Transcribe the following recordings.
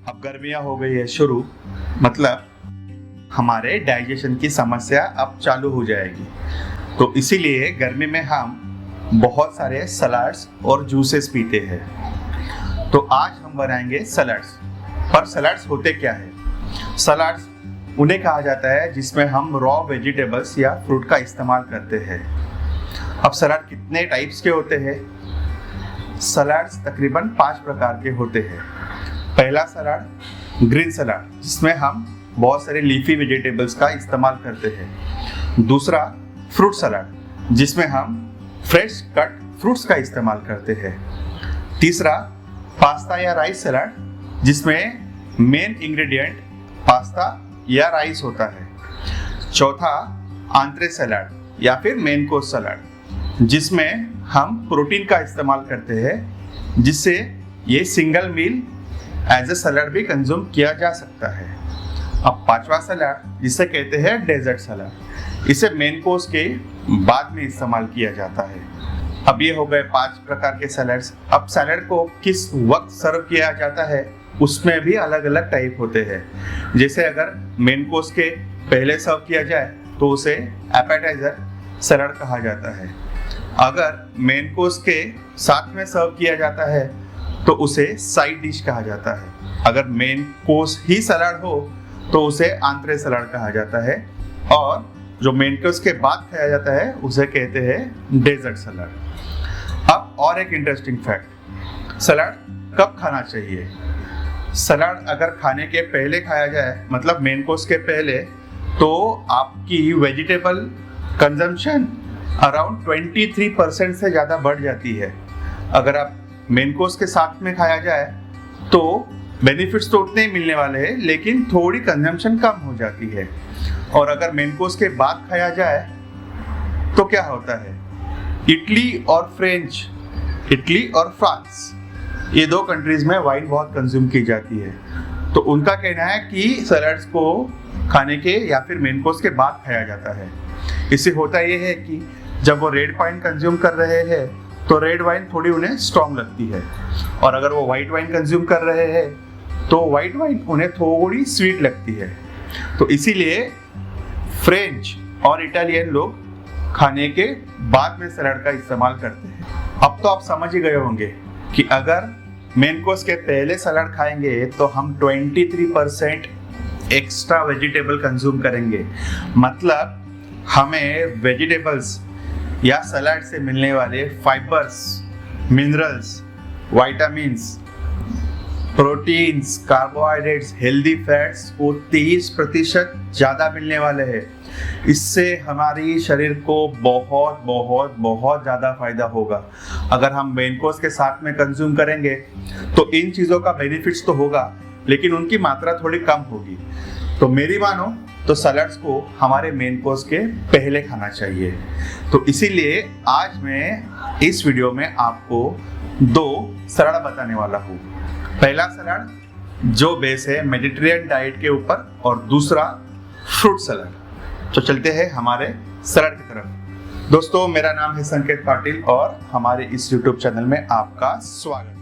अब गर्मियाँ हो गई है शुरू, मतलब हमारे डाइजेशन की समस्या अब चालू हो जाएगी। तो इसीलिए गर्मी में हम बहुत सारे सलाड्स और जूसेस पीते हैं। तो आज हम बनाएंगे सलाड्स। पर सलाड्स होते क्या है? सलाड्स उन्हें कहा जाता है जिसमें हम रॉ वेजिटेबल्स या फ्रूट का इस्तेमाल करते हैं। अब सलाड कितने टाइप्स के होते हैं? सलाड्स तकरीबन 5 प्रकार के होते हैं। पहला सलाड ग्रीन सलाड, जिसमें हम बहुत सारे लीफी वेजिटेबल्स का इस्तेमाल करते हैं। दूसरा फ्रूट सलाड, जिसमें हम फ्रेश कट फ्रूट्स का इस्तेमाल करते हैं। तीसरा पास्ता या राइस सलाड, जिसमें मेन इंग्रेडिएंट पास्ता या राइस होता है। चौथा आंत्रे सलाड या फिर मेन कोर्स सलाड, जिसमें हम प्रोटीन का इस्तेमाल करते हैं, जिससे ये single meal as a salad भी कंज्यूम किया जा सकता है। अब पांचवा सलाड, जिसे कहते हैं डेजर्ट सलाड, इसे मेन कोर्स के बाद में इस्तेमाल किया जाता है। अब ये हो गए 5 प्रकार के सलाड्स। अब सलाड को किस वक्त सर्व किया जाता है उसमें भी अलग अलग टाइप होते हैं। जैसे अगर मेन कोर्स के पहले सर्व किया जाए तो उसे एपेटाइजर सलाड कहा जाता है। अगर मेन कोर्स के साथ में सर्व किया जाता है तो उसे साइड डिश कहा जाता है। अगर मेन कोर्स ही सलाड हो तो उसे आंतरे सलाड कहा जाता है, और जो मेन कोर्स के बाद खाया जाता है उसे कहते हैं डेजर्ट सलाड। अब और एक इंटरेस्टिंग फैक्ट, सलाड कब खाना चाहिए? सलाड अगर खाने के पहले खाया जाए, मतलब मेन कोर्स के पहले, तो आपकी वेजिटेबल कंजम्पशन अराउंड 23% से ज़्यादा बढ़ जाती है। अगर आप मेन कोर्स के साथ में खाया जाए तो बेनिफिट्स तो उतने ही मिलने वाले हैं, लेकिन थोड़ी कंजम्पशन कम हो जाती है। और अगर मेन कोर्स के बाद खाया जाए तो क्या होता है? इटली और फ्रांस, ये 2 कंट्रीज में वाइन बहुत कंज्यूम की जाती है। तो उनका कहना है कि सलाड्स को खाने के या फिर मेन कोर्स के बाद खाया जाता है। इससे होता ये है कि जब वो रेड वाइन कंज्यूम कर रहे हैं तो रेड वाइन थोड़ी उन्हें स्ट्रॉन्ग लगती है, और अगर वो वाइट वाइन कंज्यूम कर रहे हैं तो वाइट वाइन उन्हें थोड़ी स्वीट लगती है। तो इसीलिए फ्रेंच और इटालियन लोग खाने के बाद में सलाद का इस्तेमाल करते हैं। अब तो आप समझ ही गए होंगे कि अगर मेन कोर्स के पहले सलाद खाएंगे तो हम 23% एक्स्ट्रा वेजिटेबल कंज्यूम करेंगे। मतलब हमें वेजिटेबल्स या सलाद से मिलने वाले fibres, minerals, vitamins, proteins, carbohydrates, healthy fats को 23% ज़्यादा मिलने वाले हैं। इससे हमारी शरीर को बहुत बहुत बहुत ज़्यादा फायदा होगा। अगर हम मेन कोर्स के साथ में कंज्यूम करेंगे तो इन चीज़ों का बेनिफिट्स तो होगा, लेकिन उनकी मात्रा थोड़ी कम होगी। तो मेरी मानो तो सलाड्स को हमारे मेन कोर्स के पहले खाना चाहिए। तो इसीलिए आज मैं इस वीडियो में आपको 2 सलाद बताने वाला हूँ। पहला सलाद जो बेस है मेडिटेरियन डाइट के ऊपर, और दूसरा फ्रूट सलाद। तो चलते हैं हमारे सलाद की तरफ। दोस्तों, मेरा नाम है संकेत पाटिल और हमारे इस YouTube चैनल में आपका स्वागत।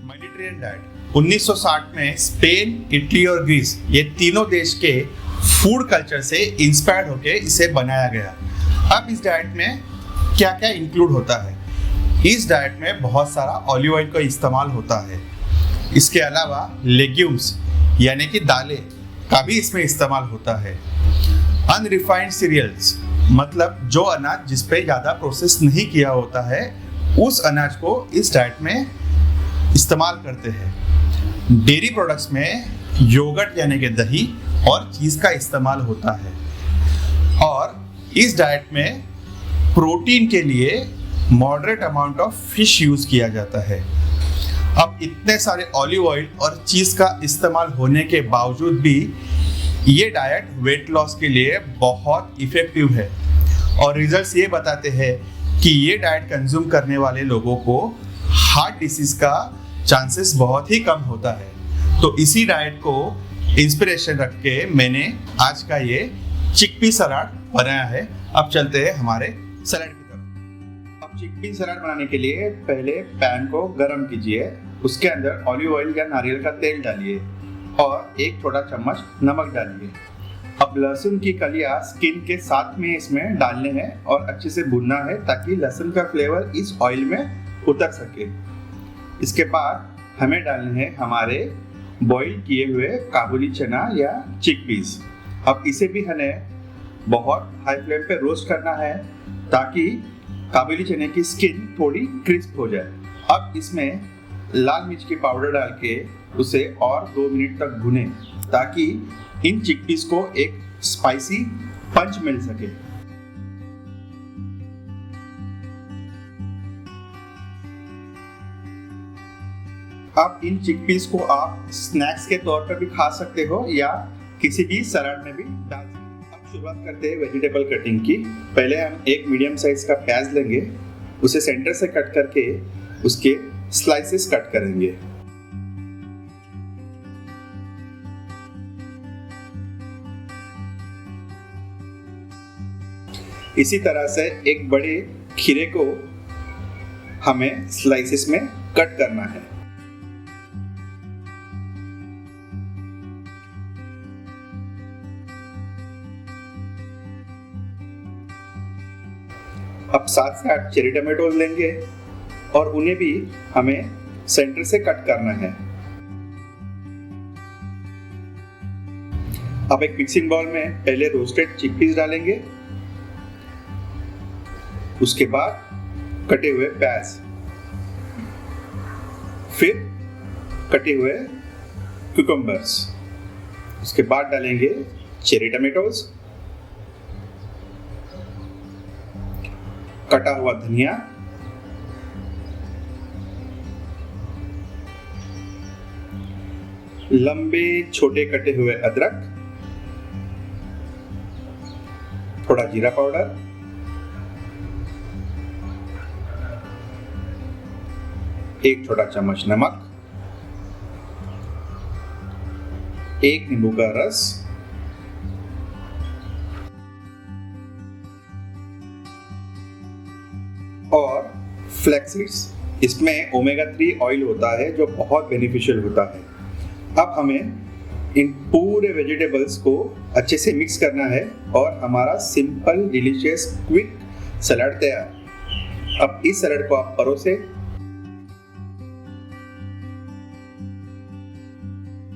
मेडिटेरियन डाइट 1960 में स्पेन, इटली और ग्रीस, ये तीनों देश के फूड कल्चर से इंस्पायर्ड होकर इसे बनाया गया। अब इस डाइट में क्या क्या इंक्लूड होता है? इस डाइट में बहुत सारा ऑलिव ऑयल का इस्तेमाल होता है। इसके अलावा लेग्यूम्स यानी कि दालें का भी इसमें इस्तेमाल होता है। अनरिफाइंड सीरियल्स, मतलब जो अनाज जिस पे ज़्यादा प्रोसेस नहीं किया होता है, उस अनाज को इस डाइट में इस्तेमाल करते हैं। डेयरी प्रोडक्ट्स में योगर्ट यानी कि दही और चीज़ का इस्तेमाल होता है। और इस डाइट में प्रोटीन के लिए moderate amount of fish use किया जाता है। अब इतने सारे ऑलिव ऑयल और चीज़ का इस्तेमाल होने के बावजूद भी ये डाइट वेट लॉस के लिए बहुत इफ़ेक्टिव है और रिजल्ट्स ये बताते हैं कि ये डाइट कंज्यूम करने वाले लोगों को हार्ट डिसीज का चांसेस बहुत ही कम होता है। तो इसी डाइट को इंस्पिरेशन रख के मैंने आज का ये चिकपी सलाद बनाया है। अब चलते हैं हमारे सलाद की तरफ। अब चिकपी सलाद बनाने के लिए पहले पैन को गरम कीजिए, उसके अंदर ऑलिव ऑयल या नारियल का तेल डालिए और 1 छोटा चम्मच नमक डालिए। अब लहसुन की कलियां स्किन के साथ में इसमें डालने हैं और अच्छे से भूनना है ताकि लहसुन का फ्लेवर इस ऑयल में उतर सके। इसके बाद हमें डालने हैं हमारे बॉईल किए हुए काबुली चना या चिकपीस। अब इसे भी हमें बहुत हाई फ्लेम पे रोस्ट करना है ताकि काबुली चने की स्किन थोड़ी क्रिस्प हो जाए। अब इसमें लाल मिर्च की पाउडर डाल के उसे और 2 मिनट तक भुनें ताकि इन चिकपीस को एक स्पाइसी पंच मिल सके। अब इन चिकपीस को आप स्नैक्स के तौर पर भी खा सकते हो या किसी भी सलाद में भी डाल सकते हो। अब शुरुआत करते हैं वेजिटेबल कटिंग की। पहले हम एक मीडियम साइज का प्याज लेंगे, उसे सेंटर से कट करके उसके स्लाइसेस कट करेंगे। इसी तरह से एक बड़े खीरे को हमें स्लाइसेस में कट करना है। अब 7 से 8 चेरी टमाटो लेंगे और उन्हें भी हमें सेंटर से कट करना है। अब एक मिक्सिंग बाउल में पहले रोस्टेड चिकपीस डालेंगे, उसके बाद कटे हुए प्याज, फिर कटे हुए कुकुम्बर्स, उसके बाद डालेंगे चेरी टमाटोज, कटा हुआ धनिया, लंबे छोटे कटे हुए अदरक, थोड़ा जीरा पाउडर, एक छोटा चम्मच नमक, 1 नींबू का रस और फ्लैक्स सीड्स। इसमें ओमेगा 3 ऑयल होता है जो बहुत बेनिफिशियल होता है। अब हमें इन पूरे वेजिटेबल्स को अच्छे से मिक्स करना है और हमारा सिंपल डिलीशियस क्विक सलाद तैयार। अब इस सलाद को आप परोसे,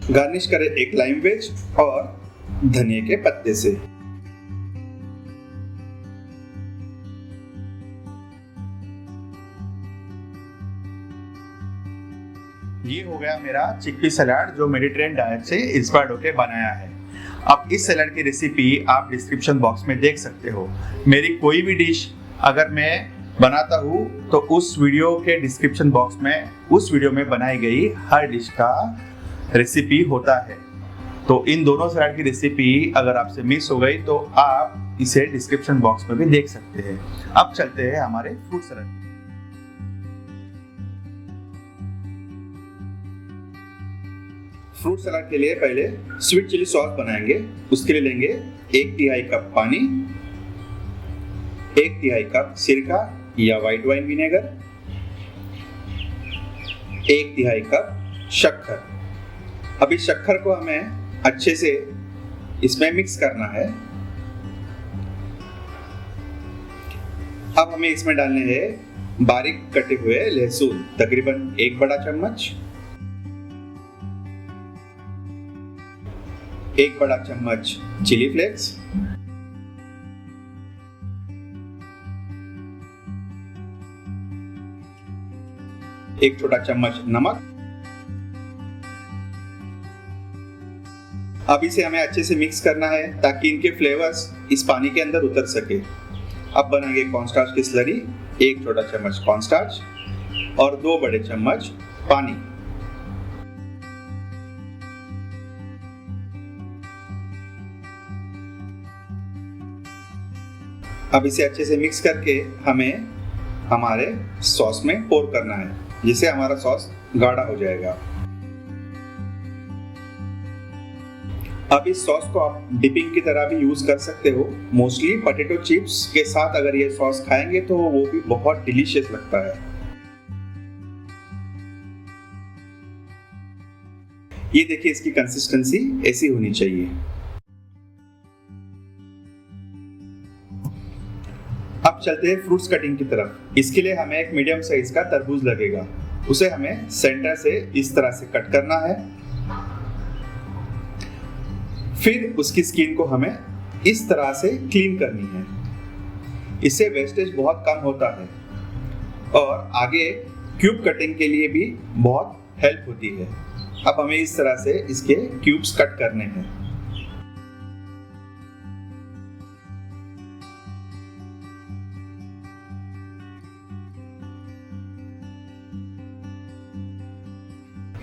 गार्निश करें एक लाइम वेज और धनिया के पत्ते से। ये हो गया मेरा चिकपी सलाद जो मेडिटेरियन डाइट से इंस्पायर्ड होकर बनाया है। अब इस सलाद की रेसिपी आप डिस्क्रिप्शन बॉक्स में देख सकते हो। मेरी कोई भी डिश अगर मैं बनाता हूँ तो उस वीडियो के डिस्क्रिप्शन बॉक्स में उस वीडियो में बनाई गई हर डिश का रेसिपी होता है। तो इन दोनों सलाद की रेसिपी अगर आपसे मिस हो गई तो आप इसे डिस्क्रिप्शन बॉक्स में भी देख सकते हैं। अब चलते हैं हमारे फ्रूट सलाद। फ्रूट सलाद के लिए पहले स्वीट चिली सॉस बनाएंगे। उसके लिए लेंगे 1/3 कप पानी, 1/3 कप सिरका या व्हाइट वाइन विनेगर, 1/3 कप शक्कर। अब इस शक्कर को हमें अच्छे से इसमें मिक्स करना है। अब हमें इसमें डालने हैं बारीक कटे हुए लहसुन, तकरीबन 1 बड़ा चम्मच, 1 बड़ा चम्मच चिली फ्लेक्स, 1 छोटा चम्मच नमक। अब इसे हमें अच्छे से मिक्स करना है ताकि इनके फ्लेवर्स इस पानी के अंदर उतर सके। अब बनाएंगे कॉर्नस्टार्च की स्लरी, 1 छोटा चम्मच कॉर्नस्टार्च और 2 बड़े चम्मच पानी। अब इसे अच्छे से मिक्स करके हमें हमारे सॉस में पोर करना है, जिससे हमारा सॉस गाढ़ा हो जाएगा। अब इस सॉस को आप डिपिंग की तरह भी यूज कर सकते हो। मोस्टली पोटैटो चिप्स के साथ अगर ये सॉस खाएंगे तो वो भी बहुत डिलीशियस लगता है। ये देखिए, इसकी कंसिस्टेंसी ऐसी होनी चाहिए। अब चलते हैं फ्रूट्स कटिंग की तरफ। इसके लिए हमें एक मीडियम साइज का तरबूज लगेगा। उसे हमें सेंटर से इस तरह से कट करना है। फिर उसकी स्किन को हमें इस तरह से क्लीन करनी है। इससे वेस्टेज बहुत कम होता है और आगे क्यूब कटिंग के लिए भी बहुत हेल्प होती है। अब हमें इस तरह से इसके क्यूब्स कट करने हैं।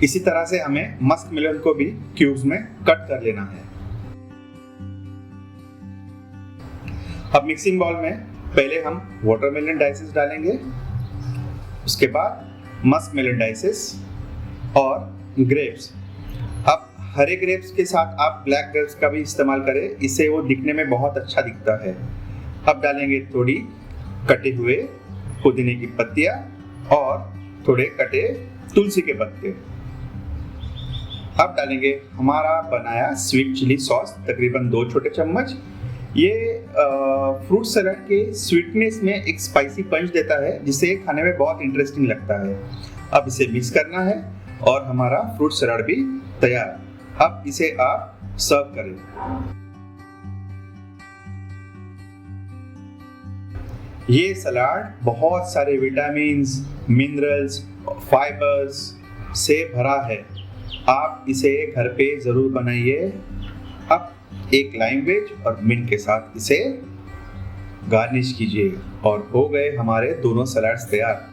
इसी तरह से हमें मस्क मेलन को भी क्यूब्स में कट कर लेना है। अब मिक्सिंग बाउल में पहले हम वाटरमेलन डाइसेस डालेंगे, उसके बाद मस्क मेलन डाइसेस और ग्रेप्स। अब हरे ग्रेप्स के साथ आप ब्लैक ग्रेप्स का भी इस्तेमाल करें, इससे वो दिखने में बहुत अच्छा दिखता है। अब डालेंगे थोड़ी कटे हुए पुदीने की पत्तियां और थोड़े कटे तुलसी के पत्ते। अब डालेंगे हमारा बनाया स्वीट चिली सॉस, तकरीबन 2 छोटे चम्मच। ये फ्रूट सलाद के स्वीटनेस में एक स्पाइसी पंच देता है, जिससे खाने में बहुत इंटरेस्टिंग लगता है। अब इसे मिक्स करना है और हमारा फ्रूट सलाद भी तैयार। अब इसे आप सर्व करें। ये सलाद बहुत सारे विटामिन्स, मिनरल्स, फाइबर्स से भरा है। आप इसे घर पे जरूर बनाइए। अब एक लाइम वेज और मिंट के साथ इसे गार्निश कीजिए और हो गए हमारे दोनों सलाड्स तैयार।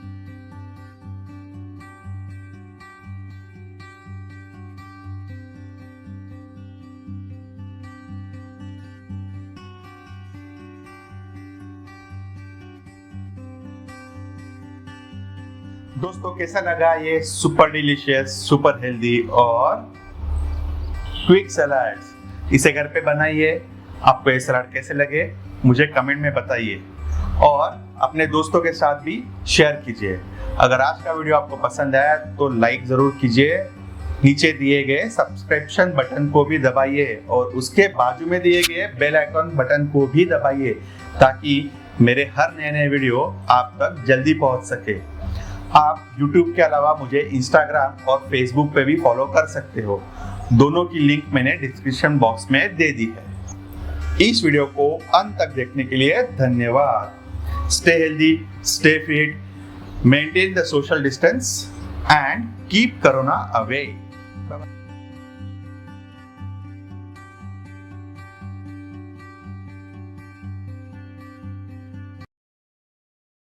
दोस्तों, कैसा लगा ये सुपर डिलीशियस, सुपर हेल्दी और क्विक सलाड्स? इसे घर पे बनाइए। आपको ये सलाद कैसे लगे मुझे कमेंट में बताइए और अपने दोस्तों के साथ भी शेयर कीजिए। अगर आज का वीडियो आपको पसंद आया तो लाइक जरूर कीजिए। नीचे दिए गए सब्सक्रिप्शन बटन को भी दबाइए और उसके बाजू में दिए गए बेल आइकन बटन को भी दबाइए, ताकि मेरे हर नए वीडियो आप तक जल्दी पहुंच सके। आप YouTube के अलावा मुझे Instagram और Facebook पे भी फॉलो कर सकते हो। दोनों की लिंक मैंने डिस्क्रिप्शन बॉक्स में दे दी है। इस वीडियो को अंत तक देखने के लिए धन्यवाद। Stay healthy, stay fit, maintain the social distance and keep corona away.